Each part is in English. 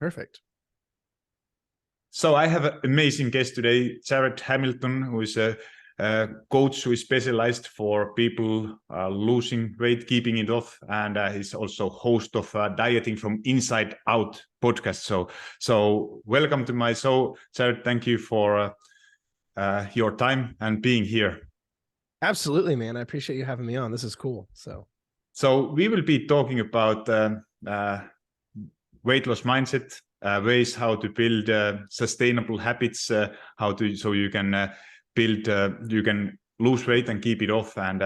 Perfect. So I have an amazing guest today, Jared Hamilton, who is a coach who is specialized for people losing weight, keeping it off, and he's also host of Dieting from Inside Out podcast. So welcome to my show, Jared. Thank you for your time and being here. Absolutely, man. I appreciate you having me on. This is cool. So we will be talking about weight loss mindset, ways how to build sustainable habits, so you can you can lose weight and keep it off. And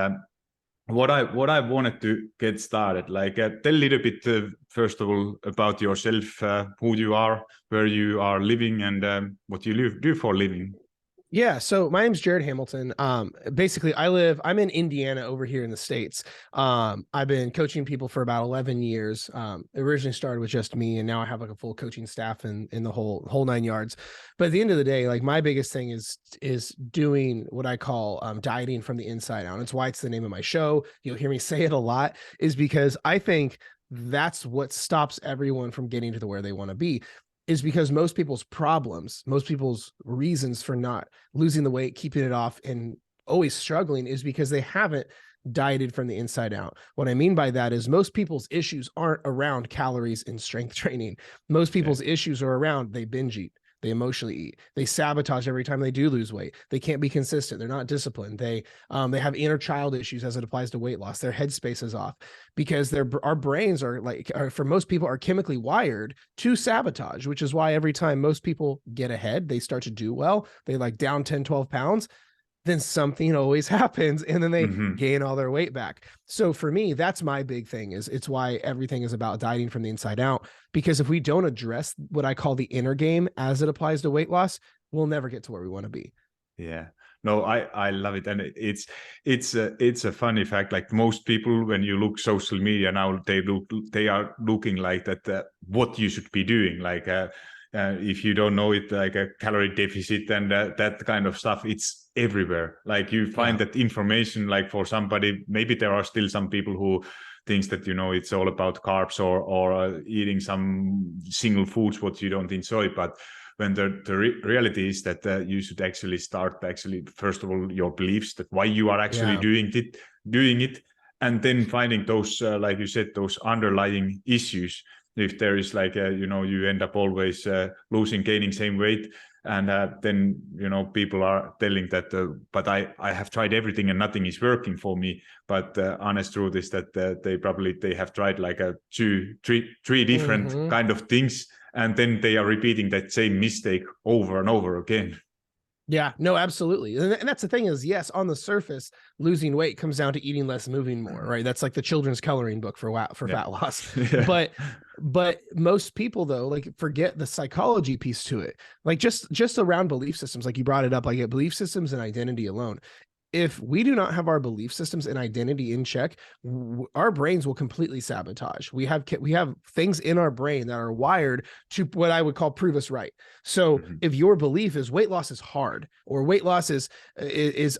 what I wanted to get started, tell a little bit first of all about yourself, who you are, where you are living, and what you do for a living. Yeah. So my name's Jared Hamilton. Basically I'm in Indiana over here in the States. I've been coaching people for about 11 years. It originally started with just me, and now I have like a full coaching staff in the whole 9 yards. But at the end of the day, like my biggest thing is doing what I call dieting from the inside out. It's why it's the name of my show. You'll hear me say it a lot, is because I think that's what stops everyone from getting to where they want to be. Is because most people's problems, most people's reasons for not losing the weight, keeping it off, and always struggling is because they haven't dieted from the inside out. What I mean by that is most people's issues aren't around calories and strength training. Most people's issues are around they binge eat, they emotionally eat, they sabotage every time they do lose weight. They can't be consistent. They're not disciplined. They have inner child issues as it applies to weight loss. Their headspace is off because our brains for most people are chemically wired to sabotage, which is why every time most people get ahead, they start to do well, they down 10, 12 pounds, then something always happens and then they gain all their weight back. So for me, that's my big thing. It's why everything is about dieting from the inside out, because if we don't address what I call the inner game as it applies to weight loss, we'll never get to where we want to be. Yeah, no, I love it. And it's a funny fact. Like most people, when you look social media now, they are looking like that, what you should be doing. If you don't know it, like a calorie deficit and that kind of stuff, it's everywhere. Like you find that information, like for somebody, maybe there are still some people who thinks that, it's all about carbs or eating some single foods, what you don't enjoy. But when the reality is that you should actually start first of all, your beliefs, that why you are actually doing it. And then finding those, like you said, those underlying issues. If there is you end up always gaining same weight, and then people are telling that but I have tried everything and nothing is working for me. But honest truth is that they have tried three different kind of things, and then they are repeating that same mistake over and over again. Yeah, no, absolutely. And that's the thing is, yes, on the surface, losing weight comes down to eating less, moving more, right? That's like the children's coloring book for fat loss. But most people though, forget the psychology piece to it. Just around belief systems, like you brought it up, belief systems and identity alone. If we do not have our belief systems and identity in check, our brains will completely sabotage. We have things in our brain that are wired to what I would call prove us right. So if your belief is weight loss is hard, or weight loss is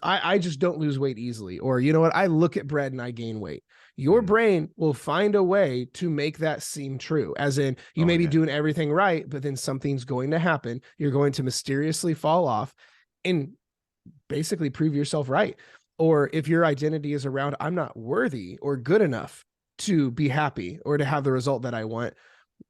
I just don't lose weight easily, or you know what, I look at bread and I gain weight, your brain will find a way to make that seem true. As in, you may be doing everything right, but then something's going to happen. You're going to mysteriously fall off and basically prove yourself right. Or if your identity is around, I'm not worthy or good enough to be happy or to have the result that I want,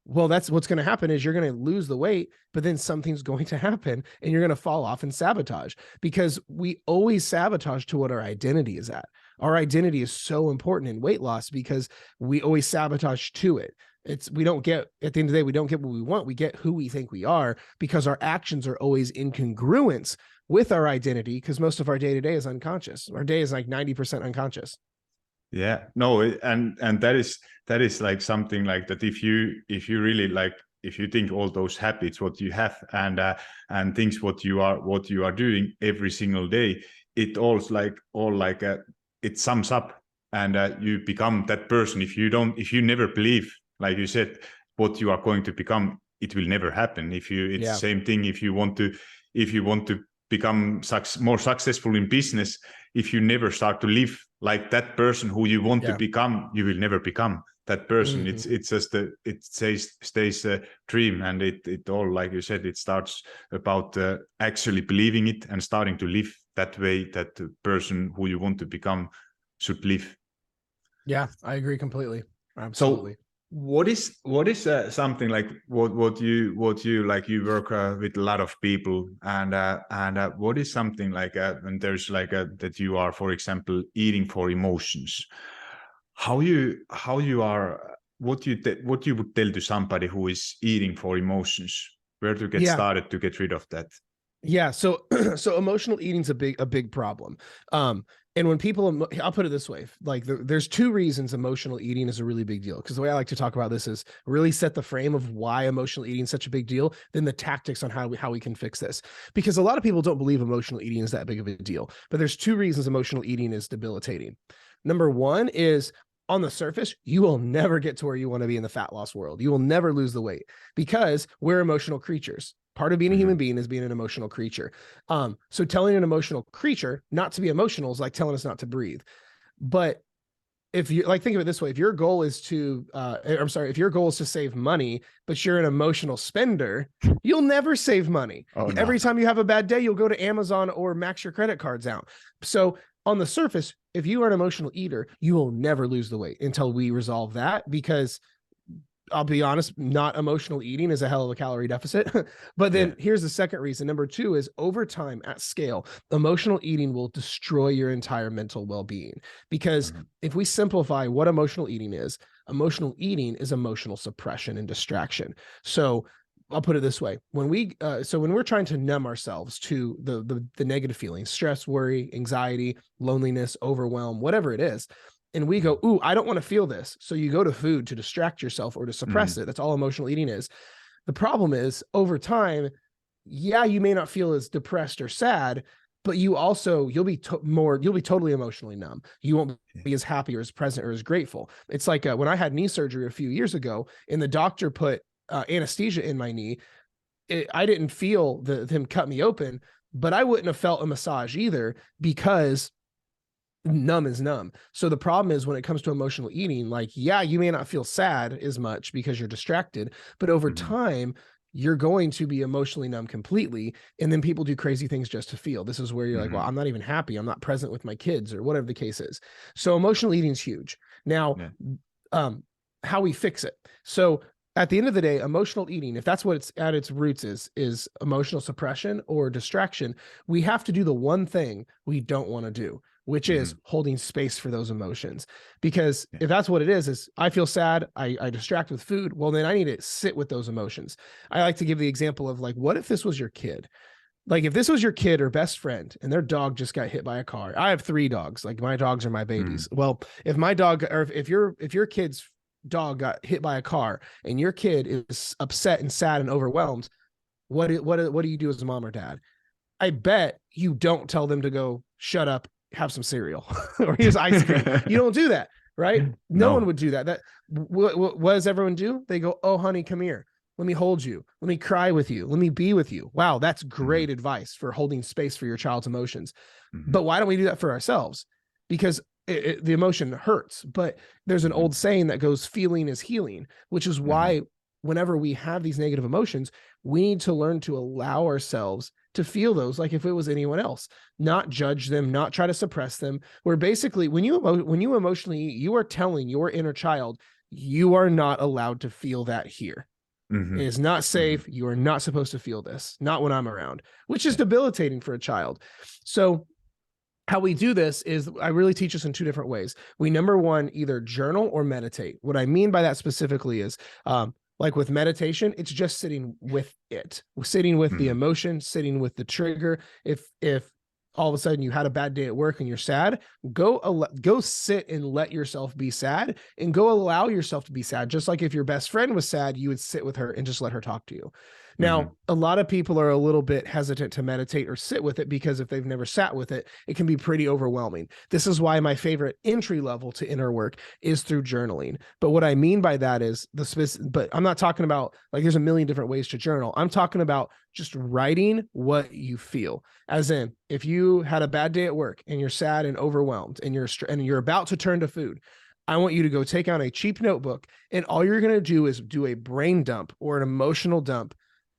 well, that's what's going to happen is you're going to lose the weight, but then something's going to happen and you're going to fall off and sabotage, because we always sabotage to what our identity is at. Our identity is so important in weight loss because we always sabotage to it. At the end of the day, we don't get what we want. We get who we think we are, because our actions are always in congruence with our identity, because most of our day-to-day is unconscious. Our day is 90% unconscious. Yeah, no, and that is like something like that. If you really if you think all those habits, what you have, and things what you are doing every single day, it it sums up, and you become that person. If you never believe, like you said, what you are going to become, it will never happen. It's the same thing. If you want to become more successful in business, if you never start to live like that person who you want to become, you will never become. that person. It's just it stays a dream, and it all, like you said, it starts about actually believing it and starting to live that way that the person who you want to become should live. Yeah, I agree completely. Absolutely. So what is something like what you like, you work with a lot of people, and what is something like when there's like that you are, for example, eating for emotions, how you are, what you would tell to somebody who is eating for emotions, where to get started to get rid of that? Yeah. So emotional eating's a big problem. And when people, I'll put it this way, like there's two reasons emotional eating is a really big deal. Because the way I like to talk about this is really set the frame of why emotional eating is such a big deal, then the tactics on how we can fix this. Because a lot of people don't believe emotional eating is that big of a deal. But there's two reasons emotional eating is debilitating. Number one is, on the surface, you will never get to where you want to be in the fat loss world. You will never lose the weight because we're emotional creatures. Part of being a human being is being an emotional creature. So telling an emotional creature not to be emotional is like telling us not to breathe. But if you like, think of it this way, if your goal is to, if your goal is to save money, but you're an emotional spender, you'll never save money. Every time you have a bad day, you'll go to Amazon or max your credit cards out. So on the surface, if you are an emotional eater, you will never lose the weight until we resolve that, because I'll be honest, not emotional eating is a hell of a calorie deficit. But then here's the second reason. Number two is, over time at scale, emotional eating will destroy your entire mental well-being. Because if we simplify what emotional eating is emotional suppression and distraction. So I'll put it this way. When we're trying to numb ourselves to the negative feelings, stress, worry, anxiety, loneliness, overwhelm, whatever it is, and we go, ooh, I don't want to feel this. So you go to food to distract yourself or to suppress it. That's all emotional eating is. The problem is, over time, you may not feel as depressed or sad, but you'll be totally emotionally numb. You won't be as happy or as present or as grateful. It's like when I had knee surgery a few years ago and the doctor put anesthesia in my knee. I didn't feel him cut me open, but I wouldn't have felt a massage either, because numb is numb. So the problem is, when it comes to emotional eating, like, you may not feel sad as much because you're distracted, but over time, you're going to be emotionally numb completely. And then people do crazy things just to feel. This is where you're like, well, I'm not even happy. I'm not present with my kids, or whatever the case is. So emotional eating is huge. Now, how we fix it. So at the end of the day, emotional eating, if that's what it's at its roots is emotional suppression or distraction, we have to do the one thing we don't want to do, which is holding space for those emotions. Because if that's what it is I feel sad, I distract with food, well, then I need to sit with those emotions. I like to give the example of, like, what if this was your kid? Like, if this was your kid or best friend and their dog just got hit by a car. I have 3 dogs. Like, my dogs are my babies. Well, if my dog, or if your kid's dog got hit by a car and your kid is upset and sad and overwhelmed, what do you do as a mom or dad? I bet you don't tell them to go shut up, have some cereal, or here's ice cream. You don't do that, right? No one would do that. What does everyone do? They go, oh, honey, come here. Let me hold you. Let me cry with you. Let me be with you. Wow, that's great advice for holding space for your child's emotions. But why don't we do that for ourselves? Because the emotion hurts. But there's an old saying that goes, feeling is healing, which is why whenever we have these negative emotions, we need to learn to allow ourselves to feel those like if it was anyone else, not judge them, not try to suppress them. Where basically, when you emotionally eat, you are telling your inner child, you are not allowed to feel that here. It is not safe. You are not supposed to feel this, not when I'm around, which is debilitating for a child. So how we do this is, I really teach us in 2 different ways. We, number one, either journal or meditate. What I mean by that specifically is, like with meditation, it's just sitting with it, sitting with the emotion, sitting with the trigger. If all of a sudden you had a bad day at work and you're sad, go sit and let yourself be sad, and go allow yourself to be sad. Just like if your best friend was sad, you would sit with her and just let her talk to you. Now, a lot of people are a little bit hesitant to meditate or sit with it, because if they've never sat with it, it can be pretty overwhelming. This is why my favorite entry level to inner work is through journaling. But what I mean by that is but I'm not talking about, like, there's a million different ways to journal. I'm talking about just writing what you feel. As in, if you had a bad day at work and you're sad and overwhelmed and you're about to turn to food, I want you to go take out a cheap notebook, and all you're going to do is do a brain dump or an emotional dump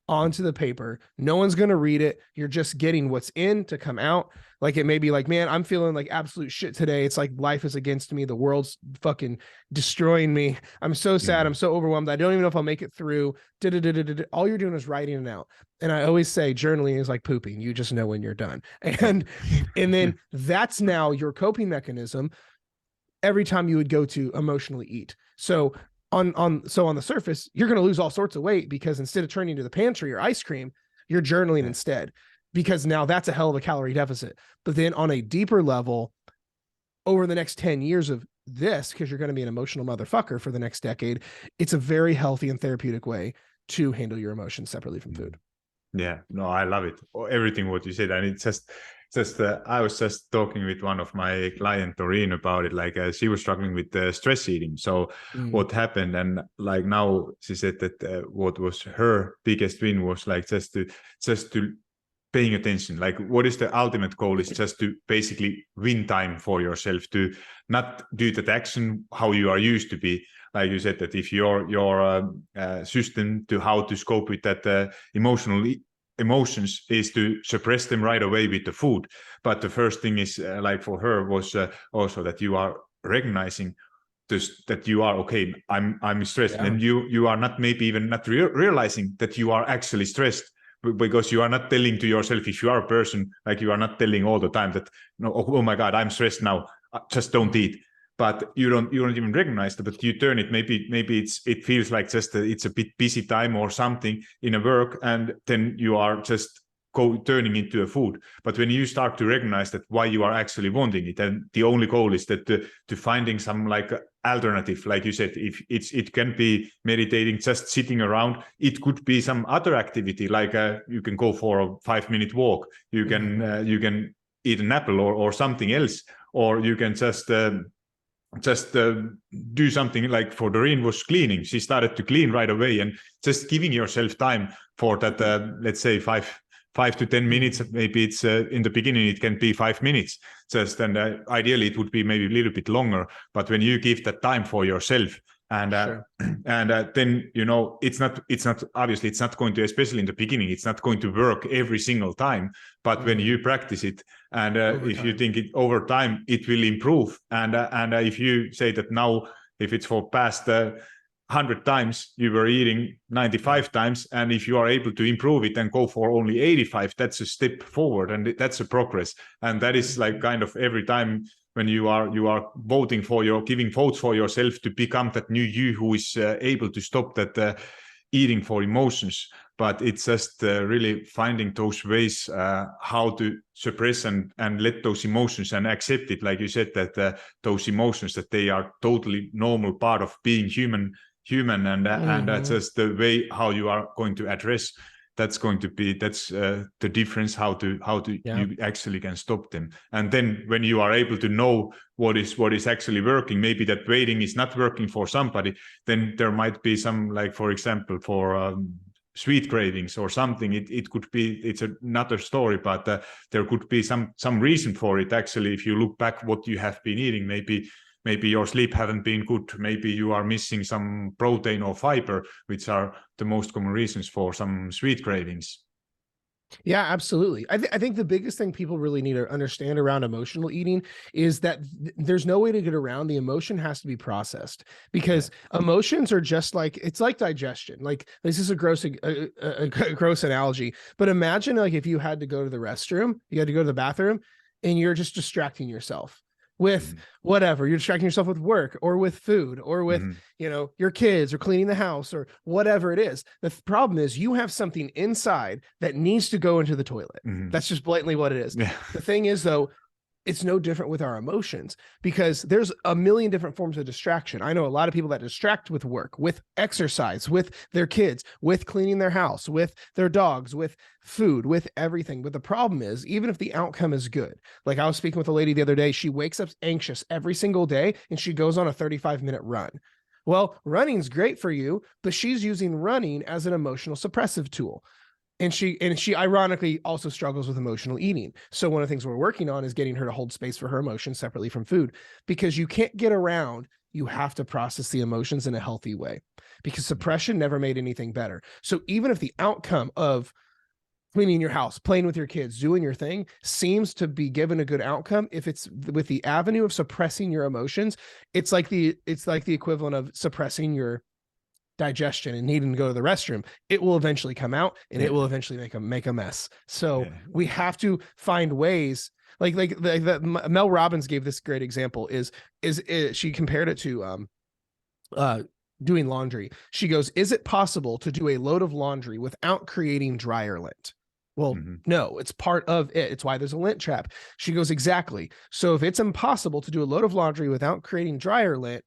onto the paper. No one's going to read it. You're just getting what's in to come out. Like, it may be like, man, I'm feeling like absolute shit today. It's like life is against me. The world's fucking destroying me. I'm so sad. I'm so overwhelmed. I don't even know if I'll make it through. All you're doing is writing it out. And I always say journaling is like pooping. You just know when you're done. And then that's now your coping mechanism every time you would go to emotionally eat. So on the surface, you're going to lose all sorts of weight because instead of turning to the pantry or ice cream, you're journaling instead, because now that's a hell of a calorie deficit. But then on a deeper level, over the next 10 years of this, because you're going to be an emotional motherfucker for the next decade, it's a very healthy and therapeutic way to handle your emotions separately from food. Yeah, no, I love it. Everything what you said. And it's just I was just talking with one of my client, Doreen, about it. Like she was struggling with stress eating. So what happened, and like now she said that what was her biggest win was like just to paying attention. Like, what is the ultimate goal is just to basically win time for yourself, to not do that action how you are used to be. Like you said, that if your system to how to cope with that emotions is to suppress them right away with the food. But the first thing is like for her was also that you are recognizing this, that you are okay. I'm stressed, and you are not maybe even not realizing that you are actually stressed, because you are not telling to yourself, if you are a person, like you are not telling all the time that, no, oh my God, I'm stressed now, just don't eat. But you don't even recognize that, but you turn it, maybe it feels like just it's a bit busy time or something in a work, and then you are just turning into a food. But when you start to recognize that why you are actually wanting it, and the only goal is that to finding some like alternative, like you said, if it can be meditating, just sitting around, it could be some other activity, like you can go for a 5-minute walk, you can eat an apple or something else, or you can just do something. Like for Doreen was cleaning. She started to clean right away, and just giving yourself time for that, let's say 5 to 10 minutes. Maybe it's in the beginning, it can be 5 minutes just, and ideally it would be maybe a little bit longer. But when you give that time for yourself, and then, you know, it's not obviously it's not going to, especially in the beginning, it's not going to work every single time. But when you practice it, and if you think it over time, it will improve. And if you say that now, if it's for past 100 times you were eating 95 times, and if you are able to improve it and go for only 85, that's a step forward, and that's a progress. And that is like kind of every time when you are voting for giving votes for yourself to become that new you who is able to stop that eating for emotions. But it's just really finding those ways how to suppress and let those emotions and accept it. Like you said, that those emotions, that they are totally normal part of being human, and that's just the way how you are going to address. That's the difference, how you actually can stop them. And then when you are able to know what is actually working, maybe that waiting is not working for somebody, then there might be some, like for example, for sweet cravings or something, it could be, it's another story, but there could be some reason for it. Actually, if you look back what you have been eating, maybe your sleep haven't been good, maybe you are missing some protein or fiber, which are the most common reasons for some sweet cravings. Yeah, absolutely. I think the biggest thing people really need to understand around emotional eating is that there's no way to get around the emotion. Has to be processed, because emotions are just like, it's like digestion. Like, this is a gross analogy, but imagine like if you had to go to the restroom, you had to go to the bathroom, and you're just distracting yourself with whatever. You're distracting yourself with work or with food or with, you know, your kids or cleaning the house or whatever it is. The problem is you have something inside that needs to go into the toilet. That's just blatantly what it is. Yeah. The thing is, though, it's no different with our emotions, because there's a million different forms of distraction. I know a lot of people that distract with work, with exercise, with their kids, with cleaning their house, with their dogs, with food, with everything. But the problem is, even if the outcome is good, like I was speaking with a lady the other day, she wakes up anxious every single day and she goes on a 35-minute run. Well, running's great for you, but she's using running as an emotional suppressive tool. And she ironically also struggles with emotional eating. So one of the things we're working on is getting her to hold space for her emotions separately from food, because you can't get around you have to process the emotions in a healthy way, because suppression never made anything better. So even if the outcome of cleaning your house, playing with your kids, doing your thing seems to be given a good outcome, if it's with the avenue of suppressing your emotions, it's like the equivalent of suppressing your digestion and needing to go to the restroom. It will eventually come out, and it will eventually make a mess. So we have to find ways, like that. Mel Robbins gave this great example, is she compared it to doing laundry. She goes, is it possible to do a load of laundry without creating dryer lint? Well, no, it's part of it. It's why there's a lint trap. She goes, exactly. So if it's impossible to do a load of laundry without creating dryer lint,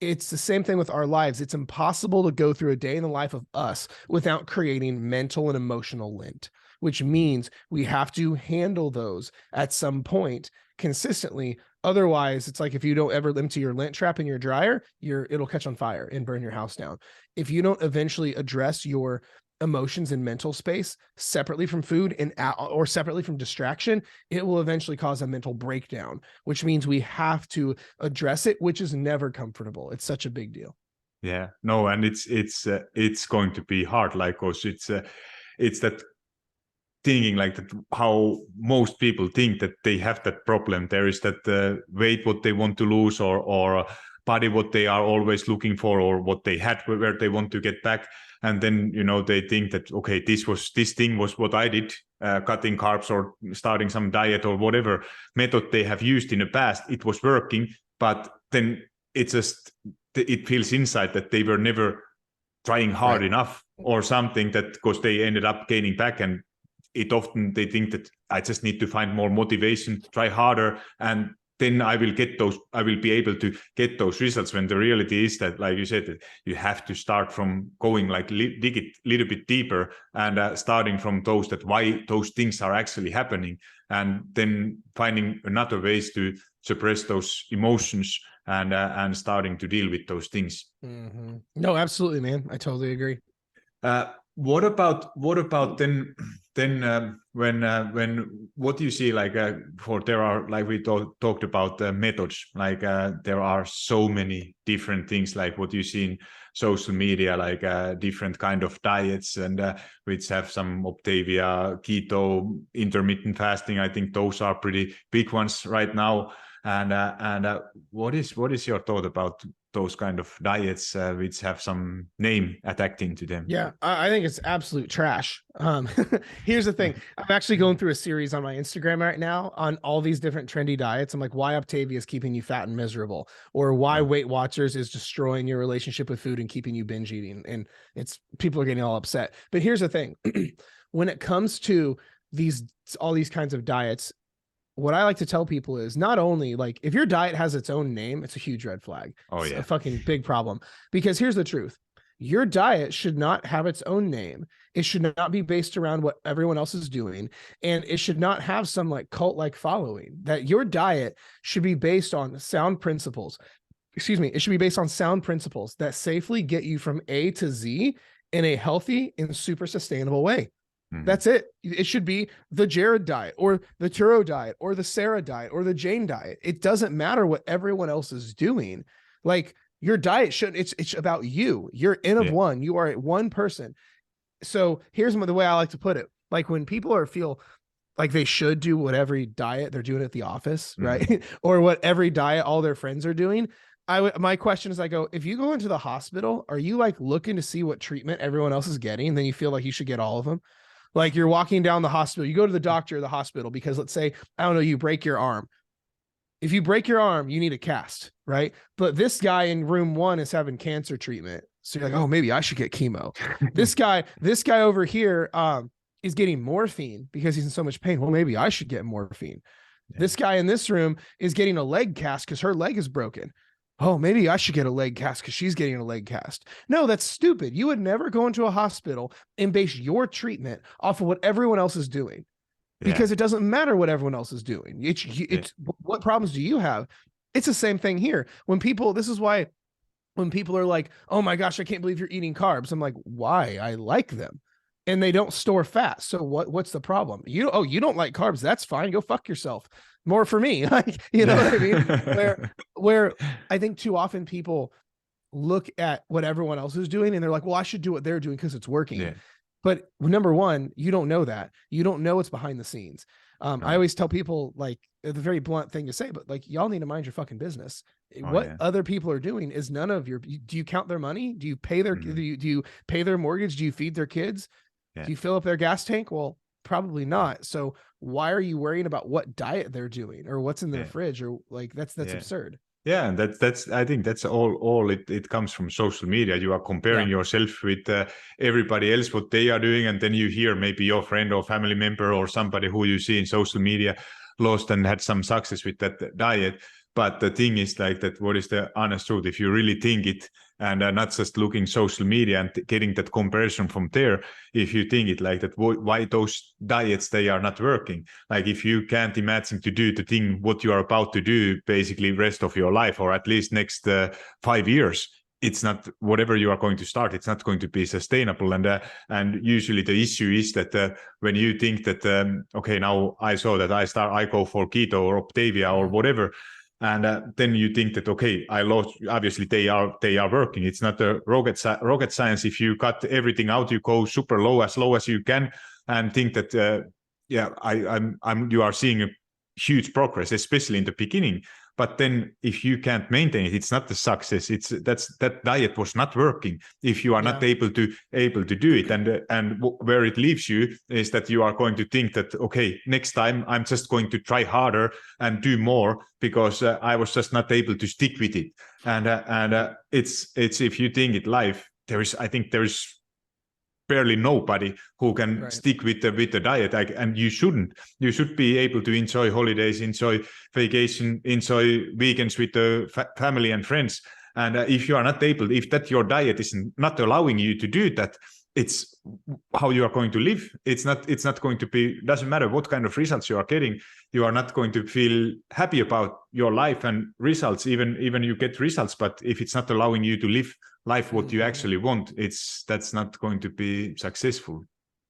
it's the same thing with our lives. It's impossible to go through a day in the life of us without creating mental and emotional lint, which means we have to handle those at some point consistently. Otherwise, it's like if you don't ever empty your lint trap in your dryer, it'll catch on fire and burn your house down. If you don't eventually address your emotions and mental space separately from food or separately from distraction, it will eventually cause a mental breakdown, which means we have to address it, which is never comfortable. It's such a big deal. Yeah, no, and it's going to be hard, like, cause it's that thinking like that, how most people think that they have that problem. There is that weight what they want to lose, or body what they are always looking for, or what they had where they want to get back. And then, they think that, okay, this thing was what I did, cutting carbs or starting some diet or whatever method they have used in the past. It was working, but then it feels inside that they were never trying hard enough or something, that because they ended up gaining back. And they think that I just need to find more motivation to try harder, and then I will be able to get those results, when the reality is that, like you said, that you have to start from going like dig it a little bit deeper, and starting from why those things are actually happening, and then finding another ways to suppress those emotions, and starting to deal with those things. Mm-hmm. No, absolutely, man. I totally agree. What about then when what do you see, like there are, like we talked about methods, like there are so many different things, like what you see in social media, like different kind of diets, and which have some Optavia, keto, intermittent fasting. I think those are pretty big ones right now. And what is your thought about those kind of diets which have some name attacking to them? Yeah, I think it's absolute trash. Here's the thing. I'm actually going through a series on my Instagram right now on all these different trendy diets. I'm like, why Optavia is keeping you fat and miserable, or why Weight Watchers is destroying your relationship with food and keeping you binge eating. And people are getting all upset. But here's the thing. When it comes to all these kinds of diets, what I like to tell people is, not only, like, if your diet has its own name, it's a huge red flag. It's a fucking big problem. Because here's the truth. Your diet should not have its own name. It should not be based around what everyone else is doing. And it should not have some like cult-like following. That your diet should be based on sound principles. It should be based on sound principles that safely get you from A to Z in a healthy and super sustainable way. That's it. It should be the Jared diet, or the Turo diet, or the Sarah diet, or the Jane diet. It doesn't matter what everyone else is doing. Like, your diet it's about you. You're N of one. You are one person. So here's the way I like to put it. Like, when people feel like they should do what every diet they're doing at the office, right? Or what every diet all their friends are doing. My question is, I go, if you go into the hospital, are you like looking to see what treatment everyone else is getting, and then you feel like you should get all of them? Like, you're walking down the hospital, you go to the doctor or the hospital because, let's say, I don't know, you break your arm. If you break your arm, you need a cast, right? But this guy in room 1 is having cancer treatment. So you're like, oh, maybe I should get chemo. This guy over here is getting morphine because he's in so much pain. Well, maybe I should get morphine. Yeah. This guy in this room is getting a leg cast because her leg is broken. Oh, maybe I should get a leg cast because she's getting a leg cast. No, that's stupid. You would never go into a hospital and base your treatment off of what everyone else is doing, because it doesn't matter what everyone else is doing. It's what problems do you have? It's the same thing here. This is why when people are like, oh my gosh, I can't believe you're eating carbs. I'm like, why? I like them. and they don't store fat. So what's the problem? You don't like carbs. That's fine. Go fuck yourself. More for me. Like, you know what I mean? Where I think too often people look at what everyone else is doing and they're like, well, I should do what they're doing because it's working. Yeah. But number one, you don't know that. You don't know what's behind the scenes. Right. I always tell people, like, the very blunt thing to say, but like, y'all need to mind your fucking business. What other people are doing is none of your, do you count their money? Do you pay their, do you pay their mortgage? Do you feed their kids? Yeah. Do you fill up their gas tank? Well, probably not. So why are you worrying about what diet they're doing or what's in their fridge? Or like, that's absurd. Yeah, and that's I think that's all it comes from social media. You are comparing yourself with everybody else, what they are doing, and then you hear maybe your friend or family member or somebody who you see in social media lost and had some success with that diet. But the thing is like that, what is the honest truth? If you really think it and not just looking social media and getting that comparison from there, if you think it like that, why those diets, they are not working? Like if you can't imagine to do the thing, what you are about to do, basically rest of your life, or at least next 5 years, it's not, whatever you are going to start, it's not going to be sustainable. And usually the issue is that when you think that, okay, now I saw that I go for keto or Optavia or whatever, and then you think that, okay, I lost, obviously they are working. It's not a rocket science. If you cut everything out, you go super low as you can, and think that, you are seeing a huge progress, especially in the beginning. But then if you can't maintain it, it's not the success. That diet was not working if you are not able to do it. And where it leaves you is that you are going to think that, okay, next time I'm just going to try harder and do more because I was just not able to stick with it. And it's if you think it life, there is barely nobody who can stick with the diet, and you should be able to enjoy holidays, enjoy vacation, enjoy weekends with the family and friends. And if you are not able, if that your diet is not allowing you to do that, it's how you are going to live. It's not going to be, doesn't matter what kind of results you are getting, you are not going to feel happy about your life and results, even you get results, but if it's not allowing you to live life what you actually want, that's not going to be successful.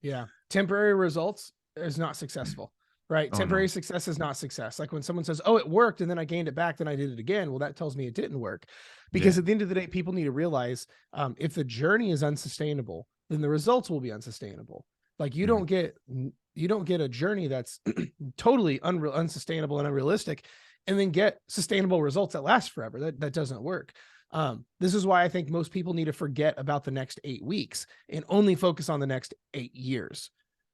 Yeah, temporary results is not successful, right? Temporary success is not success. Like when someone says, oh, it worked and then I gained it back, then I did it again, well, that tells me it didn't work. Because at the end of the day, people need to realize, if the journey is unsustainable, then the results will be unsustainable. Like you don't get a journey that's totally unsustainable and unrealistic and then get sustainable results that last forever. That doesn't work. This is why I think most people need to forget about the next 8 weeks and only focus on the next 8 years,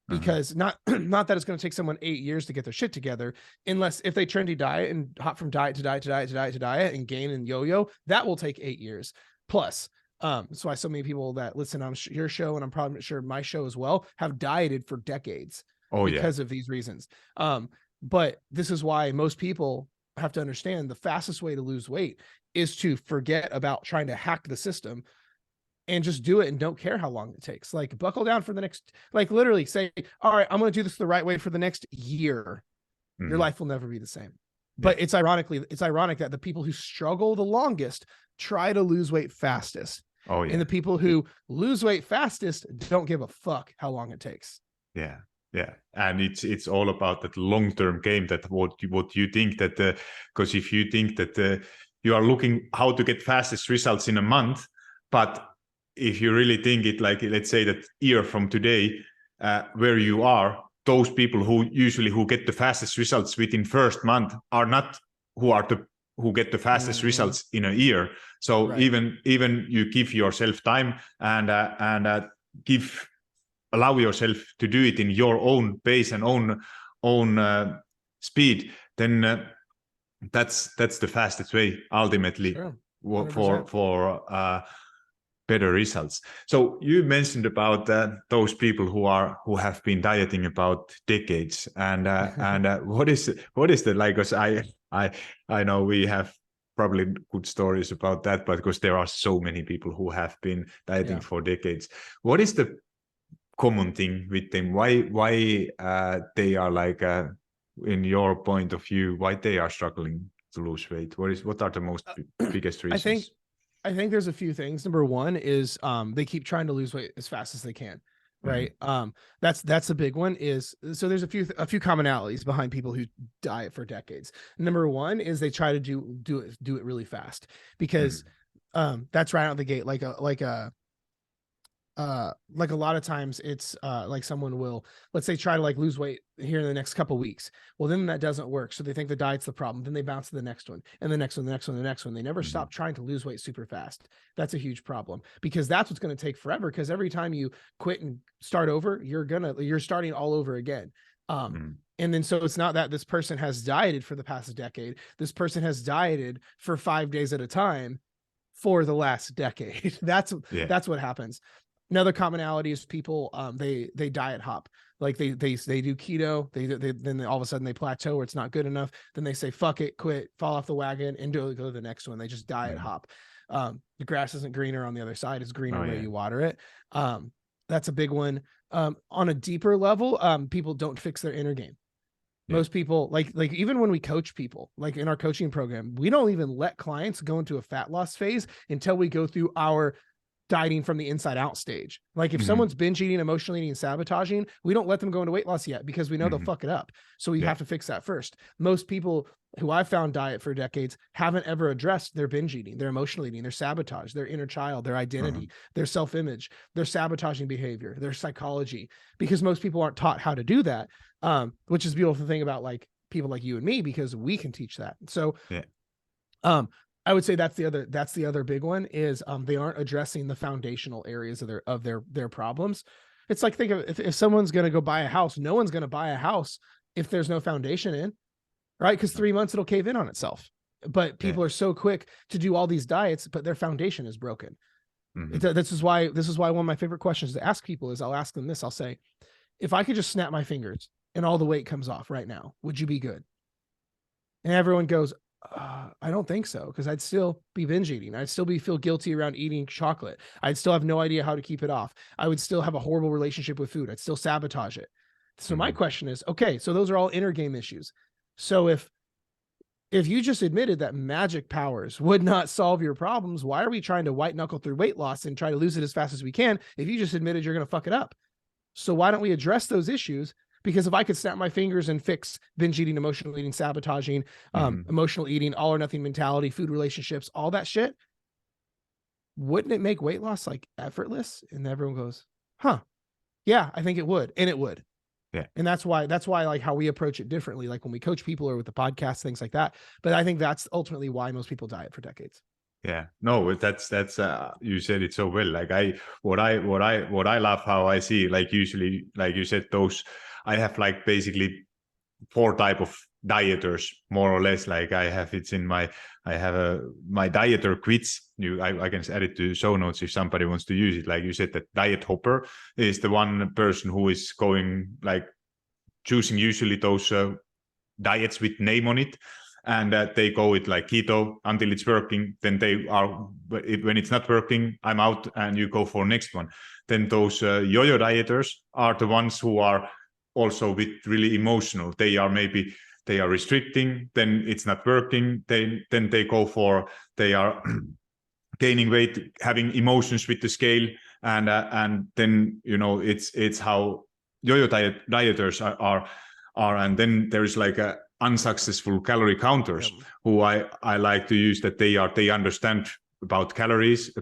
because not that it's going to take someone 8 years to get their shit together, unless if they trendy diet and hop from diet to diet to diet to diet to diet and gain and yo-yo, that will take 8 years plus. That's why so many people that listen on your show, and I'm probably sure my show as well, have dieted for decades because of these reasons. But this is why most people have to understand the fastest way to lose weight is to forget about trying to hack the system and just do it and don't care how long it takes. Like buckle down for the next, like literally say, all right, I'm going to do this the right way for the next year. Your life will never be the same. But it's ironic that the people who struggle the longest try to lose weight fastest. And the people who lose weight fastest don't give a fuck how long it takes. Yeah. And it's all about that long-term game, that what you think that, because if you think that you are looking how to get fastest results in a month, but if you really think it, like let's say that year from today, where you are, those people who get the fastest results within first month are not who get the fastest results in a year. So even you give yourself time and allow yourself to do it in your own pace and own speed, then that's the fastest way ultimately for better results. So you mentioned about those people who have been dieting about decades, and what is the, like, because I know we have probably good stories about that, but because there are so many people who have been dieting for decades, what is the common thing with them? Why they are like, in your point of view, why they are struggling to lose weight? What are the most biggest reasons? I think there's a few things. Number one is they keep trying to lose weight as fast as they can. right? That's a big one. Is so there's a few commonalities behind people who diet for decades. Number one is they try to do it really fast, because that's right out the gate. Like a lot of times it's like someone will, let's say, try to like lose weight here in the next couple of weeks. Well, then that doesn't work, so they think the diet's the problem. Then they bounce to the next one, and the next one, the next one, the next one. They never stop trying to lose weight super fast. That's a huge problem, because that's what's going to take forever, because every time you quit and start over, you're starting all over again. And then so it's not that this person has dieted for the past decade. This person has dieted for 5 days at a time for the last decade. That's what happens. Another commonality is people, they diet hop. Like they do keto. Then all of a sudden they plateau, or it's not good enough. Then they say, fuck it, quit, fall off the wagon, and go to the next one. They just diet hop. The grass isn't greener on the other side. It's greener where you water it. That's a big one. On a deeper level, people don't fix their inner game. Most people, like even when we coach people, like in our coaching program, we don't even let clients go into a fat loss phase until we go through our dieting from the inside out stage. Like if someone's binge eating, emotionally eating, and sabotaging, we don't let them go into weight loss yet, because we know they'll fuck it up. So we have to fix that first. Most people who I've found diet for decades haven't ever addressed their binge eating, their emotional eating, their sabotage, their inner child, their identity, their self-image, their sabotaging behavior, their psychology, because most people aren't taught how to do that. Which is the beautiful thing about like people like you and me, because we can teach that. So, I would say that's the other big one is they aren't addressing the foundational areas of their problems. It's like, think of if someone's going to go buy a house, no one's going to buy a house if there's no foundation in, right? Because 3 months it'll cave in on itself. But people are so quick to do all these diets, but their foundation is broken. This is why one of my favorite questions to ask people is, I'll ask them this. I'll say, if I could just snap my fingers and all the weight comes off right now, would you be good? And everyone goes, I don't think so, because I'd still be binge eating. I'd still feel guilty around eating chocolate. I'd still have no idea how to keep it off. I would still have a horrible relationship with food. I'd still sabotage it. So my question is, okay, so those are all inner game issues. So if you just admitted that magic powers would not solve your problems, why are we trying to white knuckle through weight loss and try to lose it as fast as we can if you just admitted you're going to fuck it up? So why don't we address those issues? Because if I could snap my fingers and fix binge eating, emotional eating, sabotaging, emotional eating, all or nothing mentality, food relationships, all that shit, wouldn't it make weight loss like effortless? And everyone goes, huh, yeah, I think it would. And it would. Yeah. And that's why like how we approach it differently, like when we coach people or with the podcast, things like that. But I think that's ultimately why most people diet for decades. Yeah, no, that's you said it so well. Like what I love how I see, like usually, like you said, those, I have like basically 4 type of dieters, more or less. Like I have my dieter quits. I can add it to show notes if somebody wants to use it. Like you said, that diet hopper is the one person who is going, like, choosing usually those diets with name on it. And they go with like keto until it's working. Then they are, when it's not working, I'm out, and you go for next one. Then those yo-yo dieters are the ones who are also with really emotional. They are restricting, then it's not working. Then they go for, they are gaining weight, having emotions with the scale, and then it's how yo-yo dieters are. And then there is like a unsuccessful calorie counters who I like to use, that they understand about calories,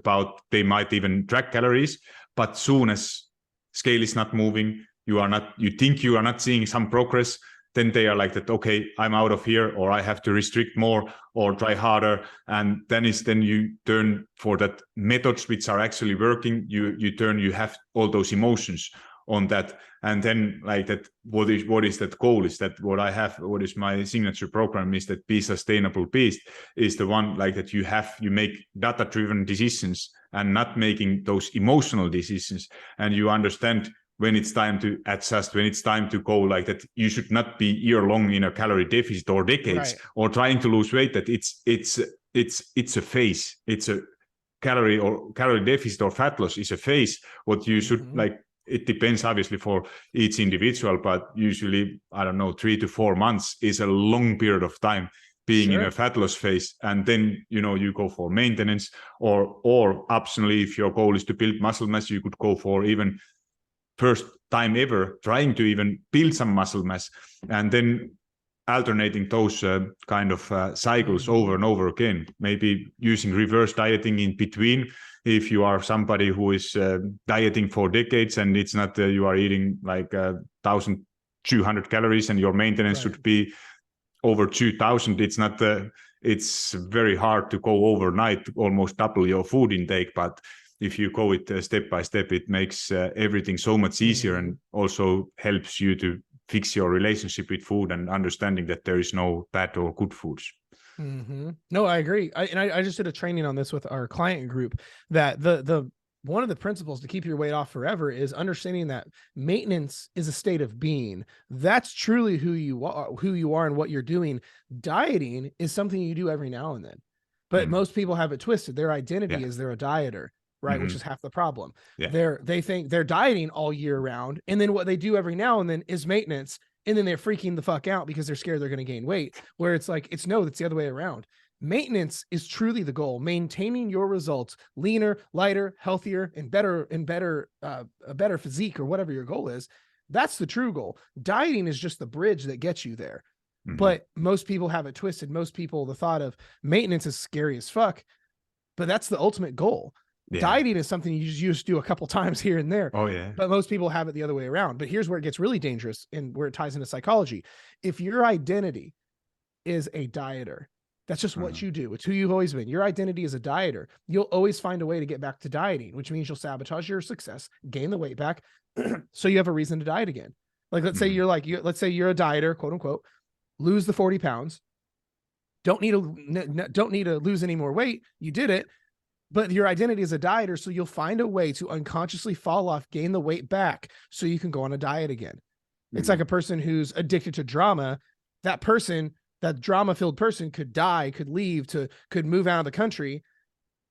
they might even track calories, but soon as scale is not moving, you think you are not seeing some progress, then they are like that, okay, I'm out of here, or I have to restrict more or try harder. And then you turn for that methods which are actually working, you have all those emotions on that. And then like that, what is that goal? Is that what is my signature program is that Be Sustainable Beast is the one like that you make data-driven decisions and not making those emotional decisions. And you understand when it's time to adjust, when it's time to go, like that you should not be year-long in a calorie deficit or decades or trying to lose weight, that it's a phase. It's a calorie deficit or fat loss is a phase. What you should like, it depends obviously for each individual, but usually, I don't know, 3 to 4 months is a long period of time being in a fat loss phase. And then, you go for maintenance or optionally, if your goal is to build muscle mass, you could go for even first time ever trying to even build some muscle mass, and then alternating those kind of cycles over and over again, maybe using reverse dieting in between. If you are somebody who is dieting for decades and it's not you are eating like 1,200 calories and your maintenance should be over 2,000, it's not it's very hard to go overnight, almost double your food intake. But if you go it step by step, it makes everything so much easier, and also helps you to fix your relationship with food and understanding that there is no bad or good foods. No, I agree. I just did a training on this with our client group, that the one of the principles to keep your weight off forever is understanding that maintenance is a state of being. That's truly who you are and what you're doing. Dieting is something you do every now and then, but most people have it twisted. Their identity is they're a dieter, right? Which is half the problem. They think they're dieting all year round, and then what they do every now and then is maintenance, and then they're freaking the fuck out because they're scared they're going to gain weight, where it's like, it's the other way around. Maintenance is truly the goal. Maintaining your results, leaner, lighter, healthier, and a better physique, or whatever your goal is. That's the true goal. Dieting is just the bridge that gets you there. But most people have it twisted. Most people, the thought of maintenance is scary as fuck, but that's the ultimate goal. Dieting is something you just do a couple times here and there. But most people have it the other way around. But here's where it gets really dangerous, and where it ties into psychology. If your identity is a dieter, that's just what you do. It's who you've always been. Your identity is a dieter. You'll always find a way to get back to dieting, which means you'll sabotage your success, gain the weight back, so you have a reason to diet again. Like, let's say let's say you're a dieter, quote unquote, lose the 40 pounds, don't need to lose any more weight. You did it, but your identity is a dieter, so you'll find a way to unconsciously fall off, gain the weight back, so you can go on a diet again. It's like a person who's addicted to drama. That drama-filled person could die, could leave, could move out of the country,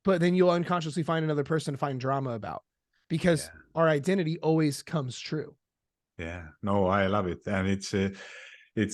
but then you'll unconsciously find another person to find drama about, because our identity always comes true. Yeah, no, I love it, and it's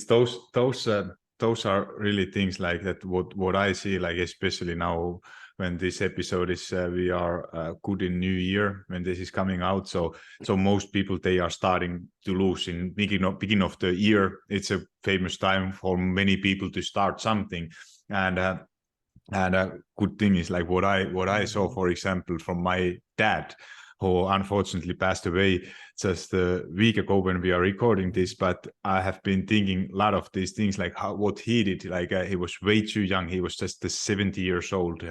those are really things like that. What I see, like especially now when this episode is, we are good in New Year when this is coming out. So most people, they are starting to lose in beginning of the year. It's a famous time for many people to start something, and a good thing is like what I saw, for example, from my dad, who unfortunately passed away just a week ago when we are recording this. But I have been thinking a lot of these things, like what he did. Like he was way too young. He was just 70 years old,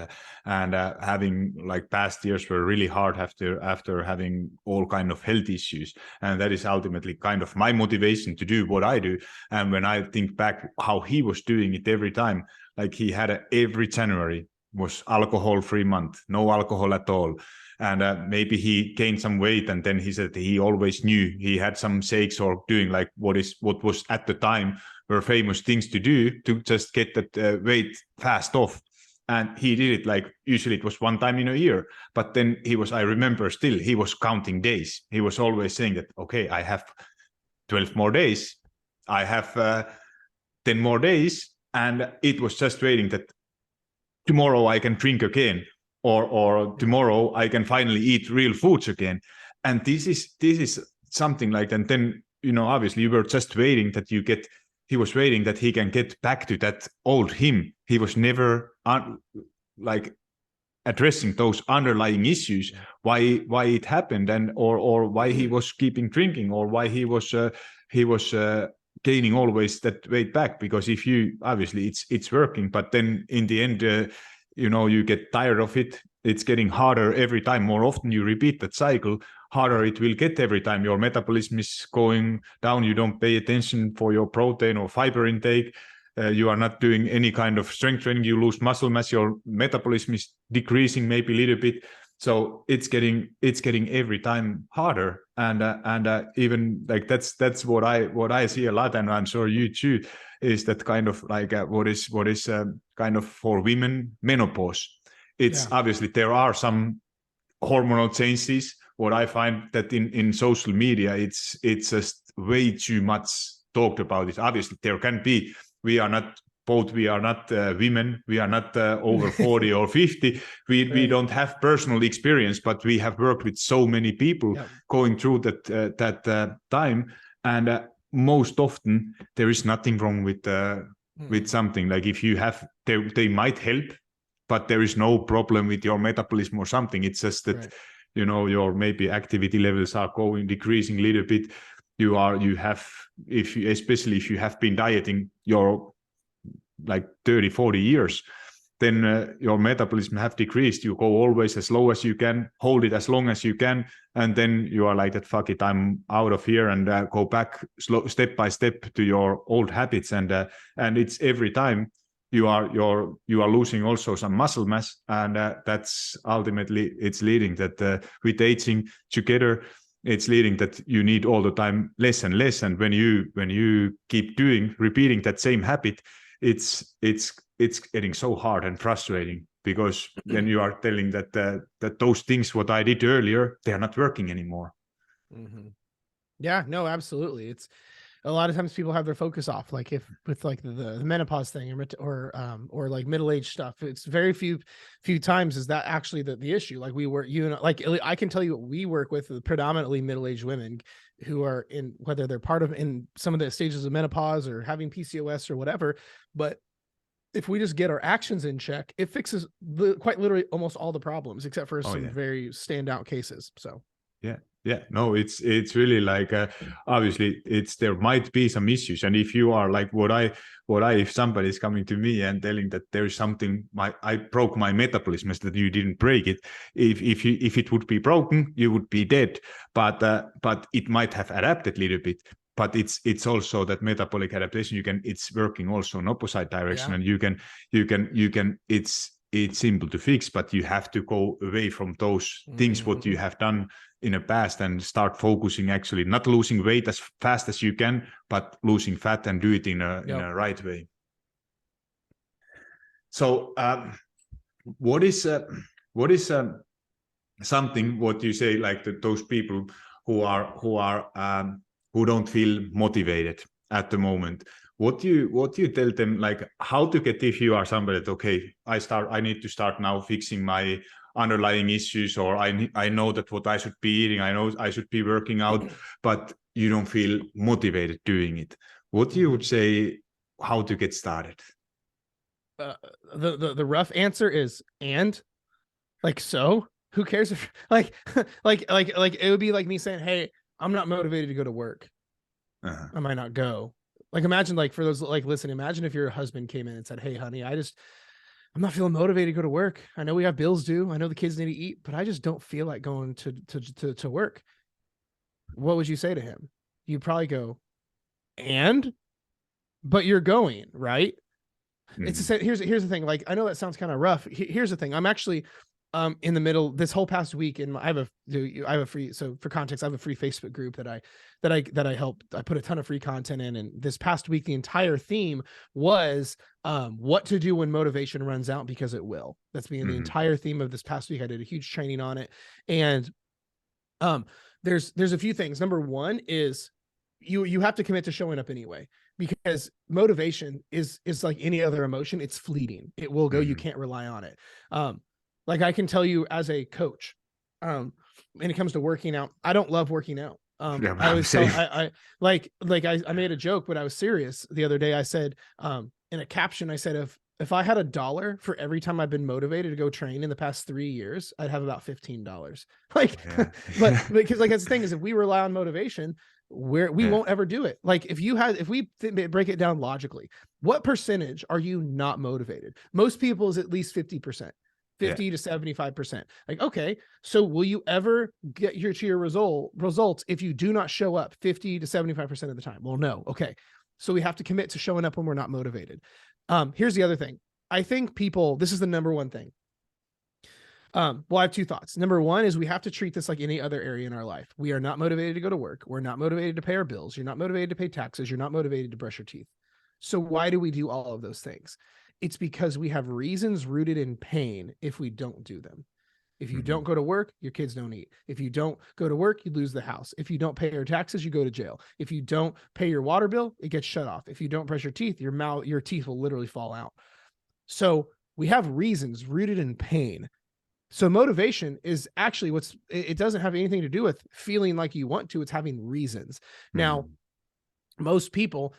and having like past years were really hard after having all kind of health issues. And that is ultimately kind of my motivation to do what I do. And when I think back how he was doing it every time, like he had every January was alcohol-free month, no alcohol at all. And maybe he gained some weight, and then he said he always knew he had some shakes or doing like what was at the time were famous things to do to just get that weight fast off. And he did it like usually it was one time in a year, but then I remember still he was counting days. He was always saying that, okay, I have 12 more days, I have 10 more days, and it was just waiting that tomorrow I can drink again, or tomorrow I can finally eat real foods again. And this is something like that. And then, obviously you were just waiting that he was waiting that he can get back to that old him. He was never like addressing those underlying issues, why it happened, and or why he was keeping drinking, or why he was gaining always that weight back. Because if you, obviously it's working, but then in the end, you get tired of it. It's getting harder every time. More often you repeat that cycle, harder it will get every time. Your metabolism is going down. You don't pay attention for your protein or fiber intake. You are not doing any kind of strength training. You lose muscle mass. Your metabolism is decreasing maybe a little bit. So it's getting every time harder. And even like that's what I see a lot, and I'm sure you too, is that kind of like what is kind of for women menopause. It's obviously there are some hormonal changes. What I find that in social media, it's just way too much talked about it. Obviously there can be. We are not both we are not women, we are not over 40 or 50. We don't have personal experience, but we have worked with so many people going through that time. And most often there is nothing wrong with something. Like if you have, they might help, but there is no problem with your metabolism or something. It's just that, your maybe activity levels are decreasing a little bit. Especially if you have been dieting your like 30, 40 years, then your metabolism have decreased. You go always as low as you can, hold it as long as you can, and then you are like that, fuck it, I'm out of here, and go back step by step to your old habits. And it's every time you are losing also some muscle mass, and that's ultimately it's leading that with aging together, it's leading that you need all the time less and less. And when you keep repeating that same habit, it's getting so hard and frustrating, because then you are telling that those things what I did earlier, they are not working anymore. Mm-hmm. Yeah, no, absolutely. It's a lot of times people have their focus off, like if with like the menopause thing or like middle-aged stuff. It's very few times is that actually the issue. Like I can tell you what we work with predominantly middle-aged women who are in, whether they're part of in some of the stages of menopause or having PCOS or whatever. But if we just get our actions in check, it fixes quite literally almost all the problems, except for some very standout cases. So no, it's really like obviously there might be some issues, and if you are like if somebody is coming to me and telling that there is something, I broke my metabolism, is that you didn't break it. If it would be broken, you would be dead, but it might have adapted a little bit. But it's also that metabolic adaptation, it's working also in opposite direction, and you can it's simple to fix, but you have to go away from those things what you have done in the past and start focusing, actually not losing weight as fast as you can, but losing fat, and do it in a right way. So what is something what you say, like those people who don't feel motivated at the moment, what do you tell them, like how to get, if you are somebody that, okay, I need to start now fixing my underlying issues, or I know that what I should be eating, I know I should be working out, but you don't feel motivated doing it. What you would say, how to get started? The rough answer is, so who cares if like it would be like me saying, hey, I'm not motivated to go to work. I might not go. Like, imagine, like, for those like listening, imagine if your husband came in and said, hey honey, I'm not feeling motivated to go to work. I know we have bills due. I know the kids need to eat, but I just don't feel like going to work. What would you say to him? You'd probably go, but you're going, right? It's here's the thing. Like, I know that sounds kind of rough. Here's the thing. I'm actually in the middle this whole past week, and I have a free, so for context, I have a free Facebook group that I help. I put a ton of free content in, and this past week the entire theme was what to do when motivation runs out, because it will. That's been the entire theme of this past week. I did a huge training on it, and there's a few things. Number one is you have to commit to showing up anyway, because motivation is like any other emotion. It's fleeting. It will go. You can't rely on it. Like, I can tell you as a coach, when it comes to working out, I don't love working out. I always tell, I made a joke, but I was serious the other day. I said, in a caption, I said, if I had $1 for every time I've been motivated to go train in the past 3 years, I'd have about $15. Like, but because like, that's the thing, is if we rely on motivation, we won't ever do it. Like, if we break it down logically, what percentage are you not motivated? Most people is at least 50%. 50 to 75%. Like, okay, so will you ever get to your results if you do not show up 50 to 75% of the time? Well, no. Okay. So we have to commit to showing up when we're not motivated. Here's the other thing. I think this is the number one thing. Well, I have two thoughts. Number one is we have to treat this like any other area in our life. We are not motivated to go to work. We're not motivated to pay our bills. You're not motivated to pay taxes. You're not motivated to brush your teeth. So why do we do all of those things? It's because we have reasons rooted in pain if we don't do them. If you don't go to work, your kids don't eat. If you don't go to work, you lose the house. If you don't pay your taxes, you go to jail. If you don't pay your water bill, it gets shut off. If you don't brush your teeth, your teeth will literally fall out. So we have reasons rooted in pain. So motivation is actually it doesn't have anything to do with feeling like you want to. It's having reasons. Now, most people,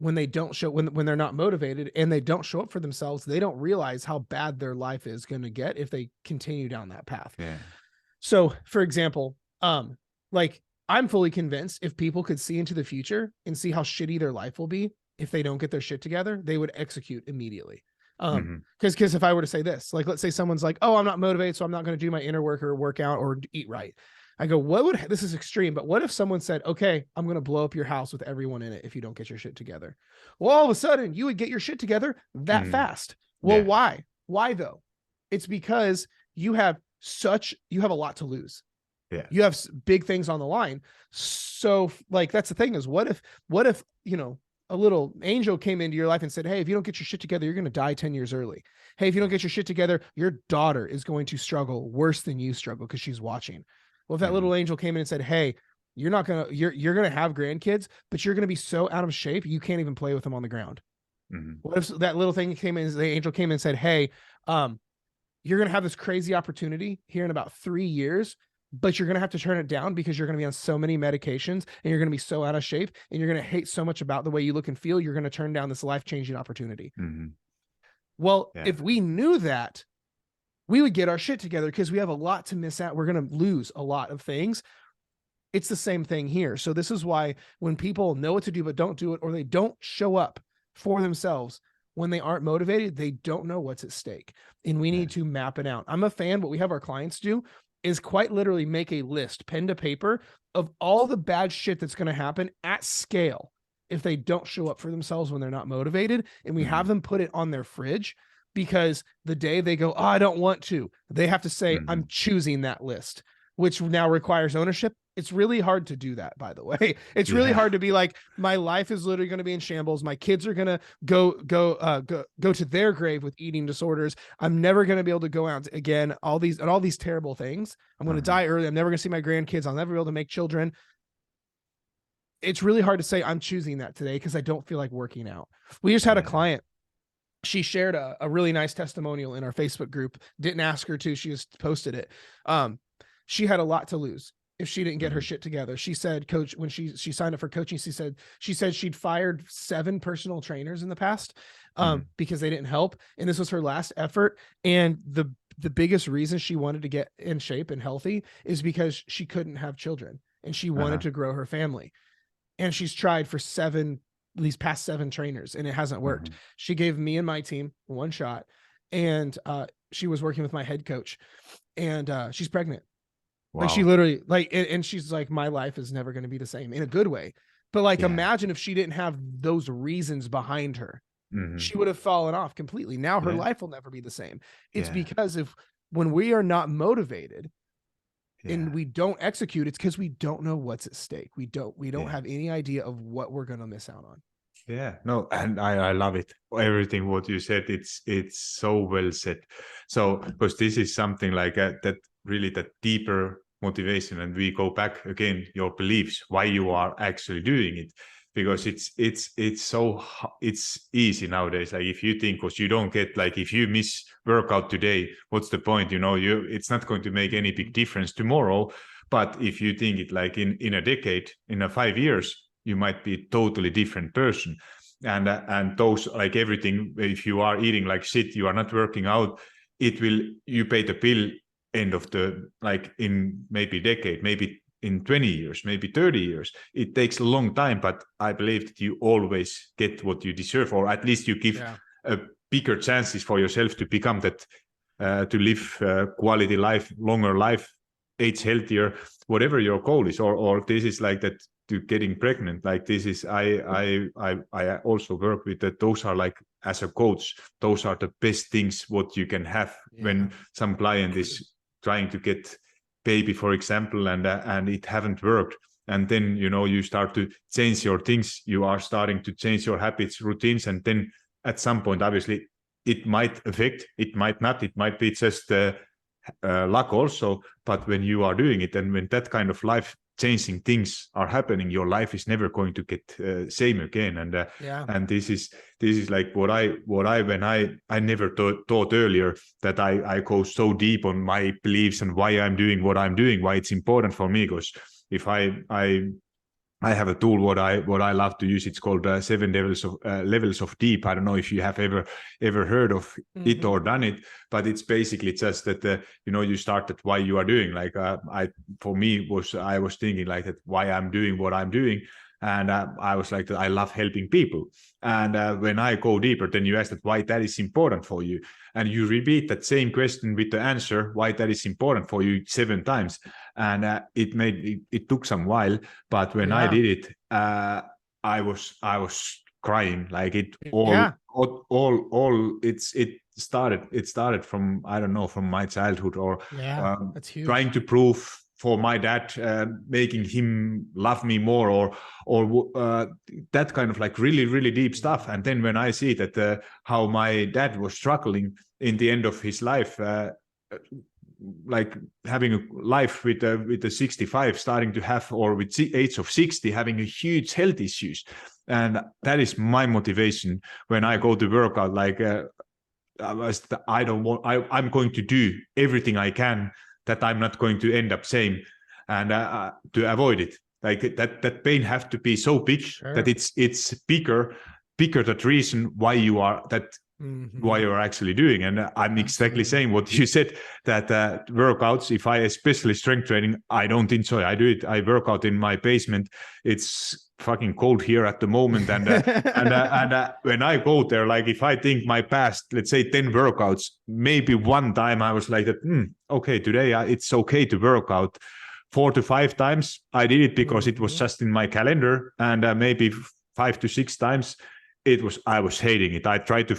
when they don't show, when they're not motivated and they don't show up for themselves, they don't realize how bad their life is going to get if they continue down that path. Yeah. So for example, like I'm fully convinced if people could see into the future and see how shitty their life will be if they don't get their shit together, they would execute immediately. Because if I were to say this, like, let's say someone's like, oh, I'm not motivated, so I'm not going to do my inner work or work out or eat right. I go, this is extreme, but what if someone said, okay, I'm going to blow up your house with everyone in it if you don't get your shit together? Well, all of a sudden you would get your shit together that fast. Well, why? Why though? It's because you have a lot to lose. Yeah. You have big things on the line. So like, that's the thing is what if, a little angel came into your life and said, hey, if you don't get your shit together, you're going to die 10 years early. Hey, if you don't get your shit together, your daughter is going to struggle worse than you struggle because she's watching. Well, if that little angel came in and said, hey, you're going to have grandkids, but you're going to be so out of shape, you can't even play with them on the ground. What if that little thing came in, the angel came in and said, hey, you're going to have this crazy opportunity here in about 3 years, but you're going to have to turn it down because you're going to be on so many medications and you're going to be so out of shape and you're going to hate so much about the way you look and feel. You're going to turn down this life-changing opportunity. Well, if we knew that, we would get our shit together because we have a lot to miss out. We're going to lose a lot of things. It's the same thing here. So this is why when people know what to do, but don't do it, or they don't show up for themselves when they aren't motivated, they don't know what's at stake. And we need to map it out. I'm a fan. What we have our clients do is quite literally make a list, pen to paper, of all the bad shit that's going to happen at scale if they don't show up for themselves when they're not motivated. And we have them put it on their fridge, because the day they go, oh, I don't want to, they have to say, I'm choosing that list, which now requires ownership. It's really hard to do that, by the way. It's really hard to be like, my life is literally going to be in shambles. My kids are going to go to their grave with eating disorders. I'm never going to be able to go out again. All these terrible things. I'm going to die early. I'm never going to see my grandkids. I'll never be able to make children. It's really hard to say I'm choosing that today because I don't feel like working out. We just had a client. She shared a really nice testimonial in our Facebook group. Didn't ask her to, she just posted it. She had a lot to lose if she didn't get her shit together. She said, coach, when she signed up for coaching, she said she'd fired 7 personal trainers in the past because they didn't help. And this was her last effort. And the biggest reason she wanted to get in shape and healthy is because she couldn't have children and she wanted to grow her family. And she's tried for these past 7 trainers and it hasn't worked. She gave me and my team one shot, and she was working with my head coach, and she's pregnant. Wow. Like she literally and she's like, my life is never going to be the same, in a good way. But like, imagine if she didn't have those reasons behind her, she would have fallen off completely. Now her life will never be the same. It's because when we are not motivated and we don't execute, it's because we don't know what's at stake. We don't have any idea of what we're going to miss out on. Yeah, no, and I love it. Everything what you said, it's so well said. So, because this is something like that deeper motivation, and we go back again, your beliefs, why you are actually doing it, because it's easy nowadays. Like if you think, because you don't get, like if you miss workout today, what's the point? It's not going to make any big difference tomorrow. But if you think it like in a decade, in 5 years, you might be a totally different person. And those, like everything, if you are eating like shit, you are not working out, you pay the bill end of the, like in maybe decade, maybe in 20 years, maybe 30 years. It takes a long time, but I believe that you always get what you deserve, or at least you give a bigger chances for yourself to become that, to live quality life, longer life, age healthier, whatever your goal is, or this is like that, to getting pregnant. Like this is, I also work with that. Those are like, as a coach, those are the best things what you can have when some client is trying to get baby, for example, and it haven't worked. And then, you start to change your things. You are starting to change your habits, routines. And then at some point, obviously it might affect, it might not, it might be just luck also, but when you are doing it and when that kind of life changing things are happening, your life is never going to get same again. And this is like what I when I never thought earlier that I go so deep on my beliefs and why I'm doing what I'm doing, why it's important for me. Because if I have a tool what I love to use. It's called 7 levels of deep. I don't know if you have ever heard of it or done it, but it's basically just that you start at why you are doing. Like I was thinking like that why I'm doing what I'm doing, and I was like that I love helping people. And when I go deeper, then you ask that why that is important for you, and you repeat that same question with the answer why that is important for you 7 times. And it took some while, but when I did it, I was crying. Like it started from, I don't know, from my childhood, or that's huge. Trying to prove for my dad, making him love me more, or that kind of like really, really deep stuff. And then when I see that how my dad was struggling in the end of his life, like having a life with the 65, starting to have, or with the age of 60, having a huge health issues. And that is my motivation when I go to workout. Like I'm going to do everything I can that I'm not going to end up same, and to avoid it. Like that pain have to be so big that it's bigger that reason why you are why you're actually doing. And I'm exactly saying what you said, that workouts, if I especially strength training, I don't enjoy. I do it. I work out in my basement. It's fucking cold here at the moment, and when I go there, like if I think my past, let's say 10 workouts, maybe one time I was like that. Okay, today it's okay to work out. 4 to 5 times I did it because it was just in my calendar, and maybe 5 to 6 times I was hating it. I tried to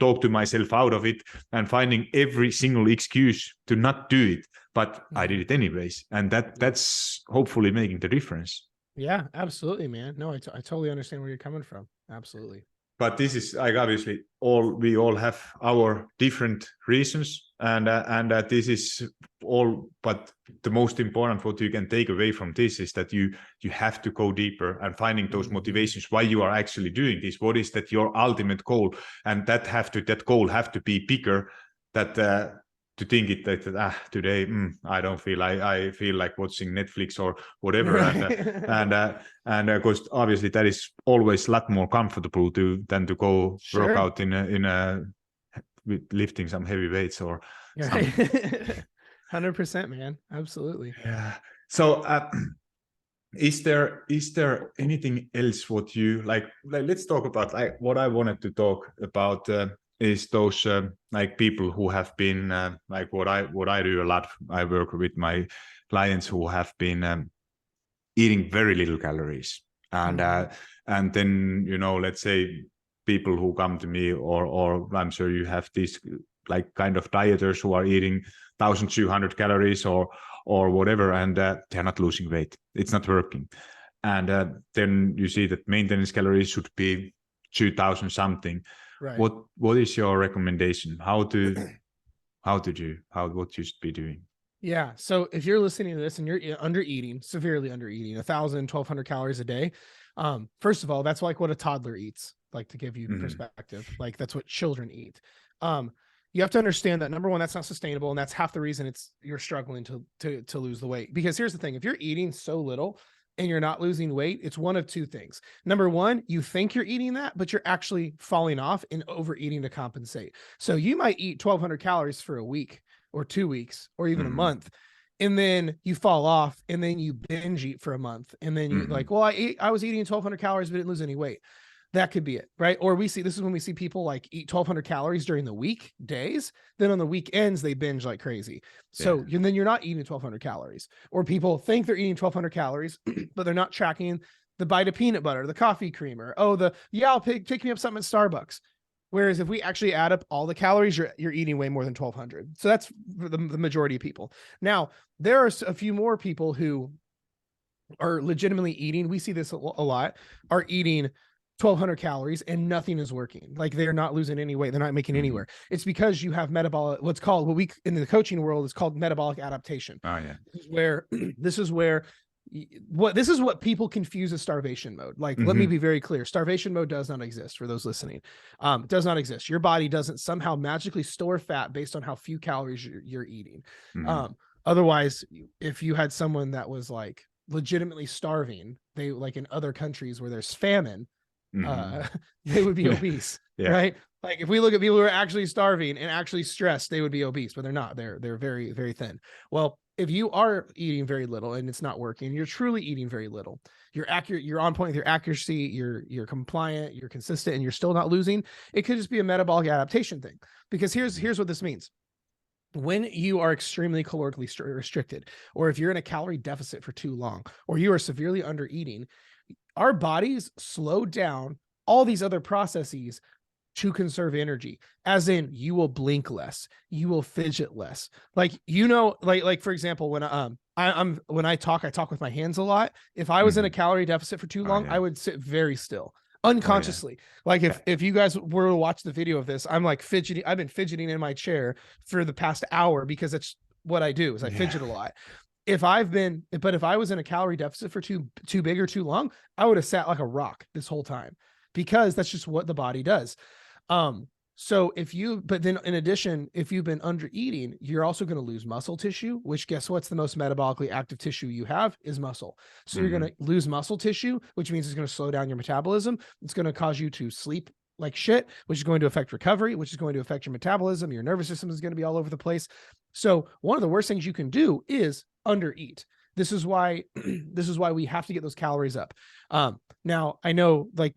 talk to myself out of it and finding every single excuse to not do it, but I did it anyways. And that's hopefully making the difference. Yeah, absolutely, man. No, I totally understand where you're coming from. Absolutely. But this is like, obviously we all have our different reasons, and this is all, but the most important what you can take away from this is that you have to go deeper and finding those motivations why you are actually doing this. What is that your ultimate goal? And that goal have to be bigger, that to think it that today I don't feel, I feel like watching Netflix or whatever. And because obviously that is always a lot more comfortable than to go work out in a with lifting some heavy weights or something. 100%, man. Absolutely. Yeah. So is there anything else what you like let's talk about, like what I wanted to talk about is those like people who have been like what I do a lot. I work with my clients who have been eating very little calories, and then let's say people who come to me, or I'm sure you have these like kind of dieters who are eating 1,200 calories or whatever, and they're not losing weight. It's not working. And then you see that maintenance calories should be 2,000 something. Right. What is your recommendation? What you should be doing? Yeah. So if you're listening to this and you're severely under eating, 1,000, 1,200 calories a day, first of all, that's like what a toddler eats. Like, to give you perspective, like that's what children eat. You have to understand that, number one, that's not sustainable, and that's half the reason you're struggling to lose the weight. Because here's the thing: if you're eating so little and you're not losing weight, it's one of two things. Number one, you think you're eating that, but you're actually falling off and overeating to compensate. So you might eat 1,200 calories for a week or 2 weeks or even a month, and then you fall off, and then you binge eat for a month, and then you like, well, I was eating 1,200 calories but didn't lose any weight. That could be it, right? Or this is when we see people like eat 1,200 calories during the weekdays, then on the weekends they binge like crazy. So then you're not eating 1,200 calories. Or people think they're eating 1,200 calories, but they're not tracking the bite of peanut butter, the coffee creamer. I'll pick me up something at Starbucks. Whereas if we actually add up all the calories, you're eating way more than 1,200. So that's the majority of people. Now, there are a few more people who are legitimately eating. We see this a lot, are eating 1,200 calories and nothing is working. Like they're not losing any weight. They're not making anywhere. It's because you have metabolic, what we in the coaching world is called metabolic adaptation. Oh yeah. This is what people confuse as starvation mode. Like, let me be very clear. Starvation mode does not exist for those listening. It does not exist. Your body doesn't somehow magically store fat based on how few calories you're eating. Otherwise, if you had someone that was like legitimately starving, they like in other countries where there's famine, they would be obese, right? Like if we look at people who are actually starving and actually stressed, they would be obese, but they're not. They're very, very thin. Well, if you are eating very little and it's not working, you're truly eating very little. You're accurate. You're on point with your accuracy. You're compliant. You're consistent, and you're still not losing. It could just be a metabolic adaptation thing. Because here's what this means. When you are extremely calorically restricted, or if you're in a calorie deficit for too long, or you are severely under eating, our bodies slow down all these other processes to conserve energy, as in you will blink less, you will fidget less. Like, like for example, when when I talk with my hands a lot. If I was in a calorie deficit for too long, I would sit very still unconsciously. Like if you guys were to watch the video of this, I'm like fidgeting. I've been fidgeting in my chair for the past hour because it's what I do is I fidget a lot. If I was in a calorie deficit for too big or too long, I would have sat like a rock this whole time, because that's just what the body does. But then in addition, if you've been under eating, you're also going to lose muscle tissue, which guess what's the most metabolically active tissue you have is muscle. So you're going to lose muscle tissue, which means it's going to slow down your metabolism. It's going to cause you to sleep like shit, which is going to affect recovery, which is going to affect your metabolism. Your nervous system is going to be all over the place. So one of the worst things you can do is undereat. This is why we have to get those calories up. Now I know like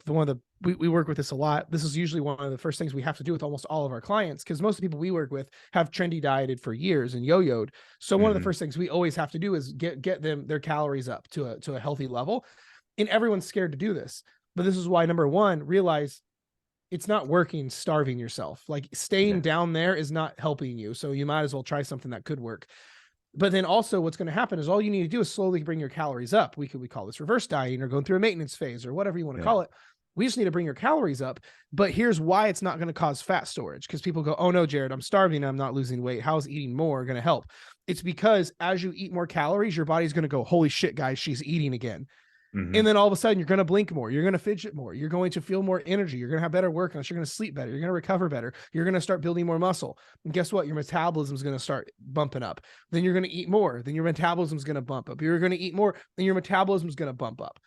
we work with this a lot. This is usually one of the first things we have to do with almost all of our clients, because most of the people we work with have trendy dieted for years and yo-yoed. So one of the first things we always have to do is get them their calories up to a healthy level. And everyone's scared to do this. But this is why, number one, realize it's not working starving yourself. Like staying down there is not helping you. So you might as well try something that could work. But then also what's going to happen is all you need to do is slowly bring your calories up. We call this reverse dieting or going through a maintenance phase or whatever you want to call it. We just need to bring your calories up. But here's why it's not going to cause fat storage. Because people go, oh no, Jared, I'm starving. I'm not losing weight. How is eating more going to help? It's because as you eat more calories, your body's going to go, holy shit, guys, she's eating again. And then all of a sudden you're going to blink more. You're going to fidget more. You're going to feel more energy. You're going to have better work. You're going to sleep better. You're going to recover better. You're going to start building more muscle. And guess what? Your metabolism is going to start bumping up. Then you're going to eat more. Then your metabolism is going to bump up. You're going to eat more. Then your metabolism is going to bump up.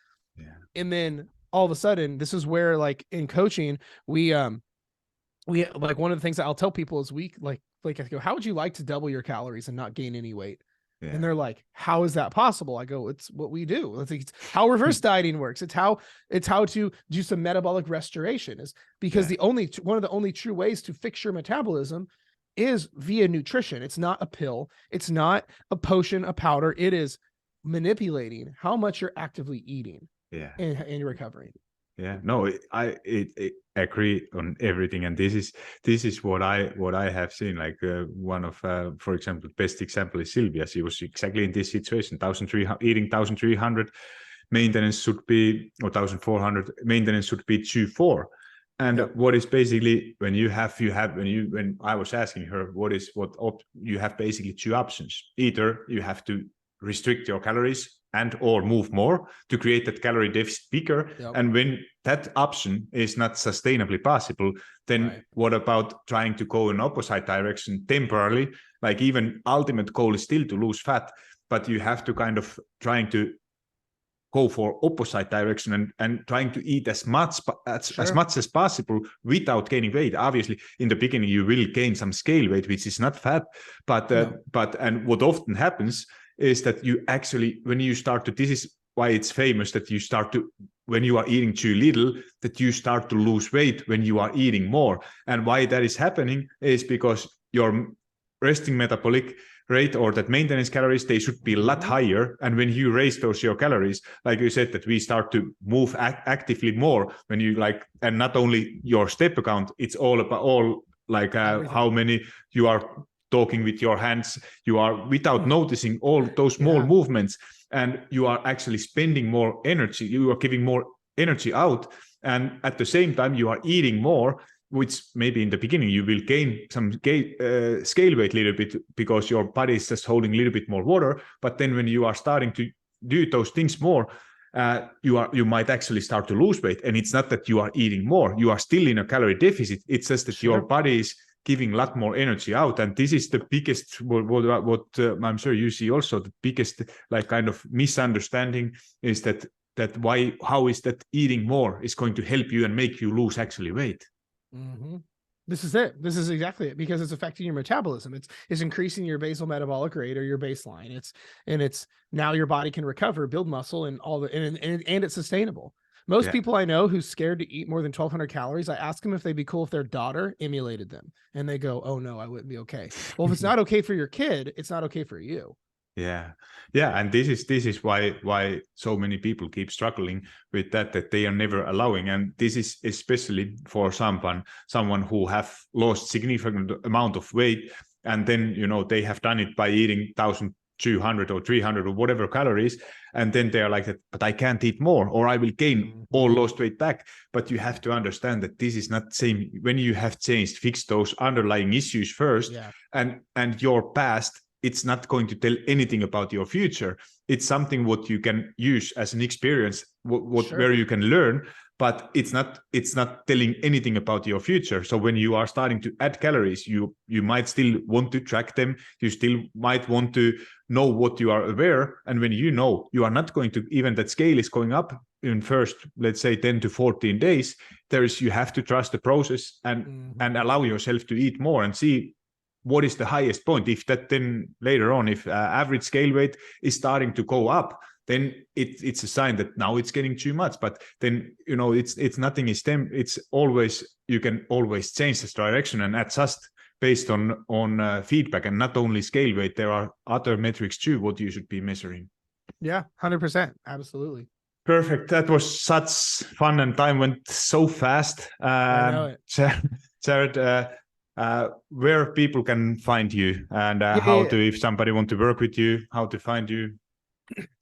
And then all of a sudden, this is where like in coaching, we like one of the things that I'll tell people is I go, how would you like to double your calories and not gain any weight? And they're like, how is that possible? I go, it's what we do. It's how reverse dieting works. It's how to do some metabolic restoration, is because one of the only true ways to fix your metabolism is via nutrition. It's not a pill. It's not a potion, a powder. It is manipulating how much you're actively eating and you're recovering. No, I agree on everything, and this is what I have seen. Like one of, for example, best example is Sylvia. She was exactly in this situation. 1,300 eating 1,300 maintenance should be, or 1,400 maintenance should be 2,400. And what is basically when I was asking her you have basically two options. Either you have to restrict your calories and or move more to create that calorie deficit bigger. And when that option is not sustainably possible, then what about trying to go in opposite direction temporarily? Like even ultimate goal is still to lose fat, but you have to kind of trying to go for opposite direction and trying to eat as much as possible without gaining weight. Obviously, in the beginning, you will gain some scale weight, which is not fat, but what often happens is that you actually, when you start to, this is why it's famous that you start to, when you are eating too little, that you start to lose weight when you are eating more. And why that is happening is because your resting metabolic rate or that maintenance calories, they should be a lot higher. And when you raise your calories, like you said, that we start to move actively more when you like, and not only your step count, it's all about how many you are talking with your hands, you are without noticing all those small movements, and you are actually spending more energy, you are giving more energy out, and at the same time you are eating more, which maybe in the beginning you will gain some scale weight a little bit because your body is just holding a little bit more water. But then when you are starting to do those things more, you might actually start to lose weight. And it's not that you are eating more, you are still in a calorie deficit. It's just that your body is giving a lot more energy out. And this is the biggest, what I'm sure you see also, the biggest like kind of misunderstanding is that how is that eating more is going to help you and make you lose actually weight. Mm-hmm. This is it. This is exactly it, because it's affecting your metabolism. It's increasing your basal metabolic rate, or your baseline. It's now your body can recover, build muscle, and all the and it's sustainable. Most people I know who's scared to eat more than 1,200 calories, I ask them if they'd be cool if their daughter emulated them, and they go, "Oh no, I wouldn't be okay." Well, if it's not okay for your kid, it's not okay for you. Yeah, and this is why so many people keep struggling with that they are never allowing. And this is especially for someone who have lost significant amount of weight, and then they have done it by eating 1,200 or 300 or whatever calories, and then they are like that, but I can't eat more, or I will gain all lost weight back. But you have to understand that this is not the same. When you have changed, fix those underlying issues first, and your past, it's not going to tell anything about your future. It's something what you can use as an experience, where you can learn, but it's not telling anything about your future. So when you are starting to add calories, you might still want to track them. You still might want to know what you are aware. And when you are not going to, even that scale is going up in first, let's say 10 to 14 days, you have to trust the process and allow yourself to eat more and see what is the highest point. If that then later on, if average scale weight is starting to go up, then it's a sign that now it's getting too much. But then it's nothing is it's always, you can always change this direction and adjust based on feedback, and not only scale weight. There are other metrics too what you should be measuring. Yeah, 100%, absolutely. Perfect. That was such fun, and time went so fast. I know it. Jared, where people can find you, and if somebody want to work with you, how to find you.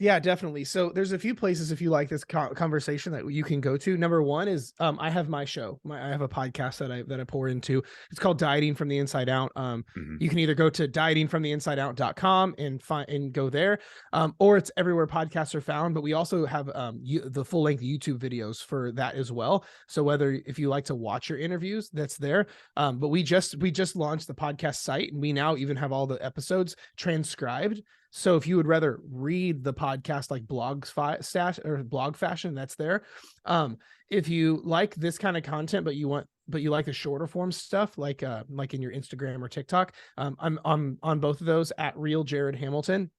Yeah, definitely. So there's a few places, if you like this conversation, that you can go to. Number one is I have my show. I have a podcast that I pour into. It's called Dieting from the Inside Out. You can either go to dietingfromtheinsideout.com and go there, or it's everywhere podcasts are found. But we also have the full length YouTube videos for that as well. So if you like to watch your interviews, that's there. But we just launched the podcast site, and we now even have all the episodes transcribed. So if you would rather read the podcast like blog fashion, that's there. If you like this kind of content, but you like the shorter form stuff, like in your Instagram or TikTok, I'm on both of those at Real Jared Hamilton.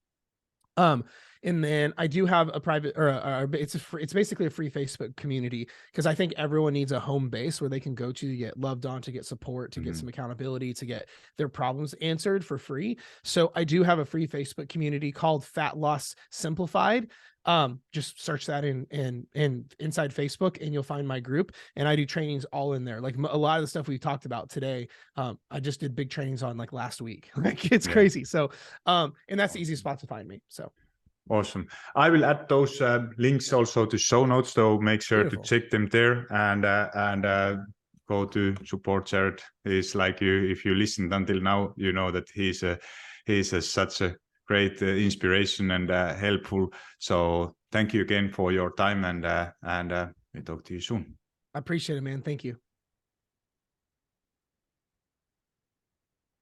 And then I do have a private, it's basically a free Facebook community, because I think everyone needs a home base where they can go to get loved on, to get support, to get some accountability, to get their problems answered for free. So I do have a free Facebook community called Fat Loss Simplified. Just search that in inside Facebook, and you'll find my group, and I do trainings all in there. Like a lot of the stuff we talked about today, I just did big trainings on like last week. Like it's crazy. So, and that's the easiest spot to find me. So. Awesome. I will add those links also to show notes, so make sure to check them there, and go to support Jared. He's like you. If you listened until now, you know that he's such a great inspiration and helpful. So thank you again for your time, and we talk to you soon. I appreciate it, man. Thank you.